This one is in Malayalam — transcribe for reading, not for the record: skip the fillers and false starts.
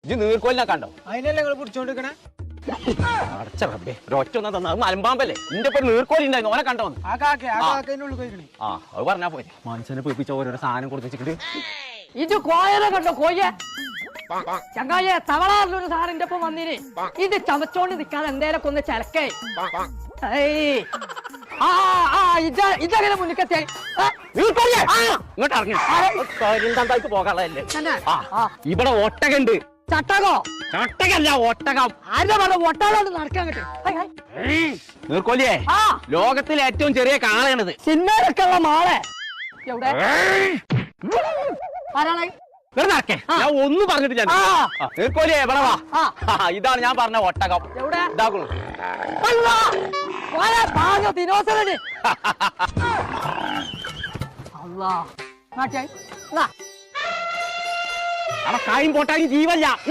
ഇജ്ജ് നീർക്കോലിനെ കണ്ടോ? അതിനല്ലേ നിങ്ങൾ പിടിച്ചോണ്ടിരിക്കണേ? അടച്ച റബ്ബേ, ഒരൊറ്റ ഒന്നാ തന്ന മലമ്പാമ്പല്ലേ? നിന്റെ ഇപ്പൊ നീർക്കോലി ഉണ്ടായിരുന്നു, ഓനെ കണ്ടോന്ന്? ആ കാക്കന്റെ ഉള്ളിൽ പോയിക്കണേ. ആ അത് പറഞ്ഞാ പോയി. മനുഷ്യനെ പേപ്പിച്ച ഓരോരോ സാധനം കൊടുത്തിട്ട് ഇത് കോയനെ കണ്ടോ? കോയെ ചങ്ങായെ തവളാറിലൊരു സാറിന്റെ ഒപ്പം വന്നിന്. ഇത് ചവച്ചോണ്ട് നിൽക്കാതെ എന്തേലൊക്കെ ഒന്ന് ചിലക്കേ. ഇതങ്ങനെ മുന്നിക്കത്തെ ഇങ്ങോട്ട് ഇറങ്ങി പോകാനുള്ളതല്ലേ? ഇവിടെ ഒട്ടകുണ്ട്. ചട്ടകോ? ചട്ടകല്ല, ഒട്ടകം. ആരുടെ വേണം ഒട്ടാലോണ്ട് നടക്കാൻ കിട്ടും? നീർക്കോലിയേ, ലോകത്തിലെ ഏറ്റവും ചെറിയ കാളയാണിത്. സിനിമയിലൊക്കെ ഉള്ള മാളെ എവിടെ? ആരാണ്? നടക്കേ, ഞാൻ ഒന്നും പറഞ്ഞിട്ടില്ല. നീർക്കോലിയേ ഇവിടെ വാ. ഇതാണ് ഞാൻ പറഞ്ഞ ഒട്ടകം. എവിടെ? ഇതാക്കണു. ദിനോസരന് അല്ലാ അവിടെ കായും പോട്ടാനും ജീവല്ല.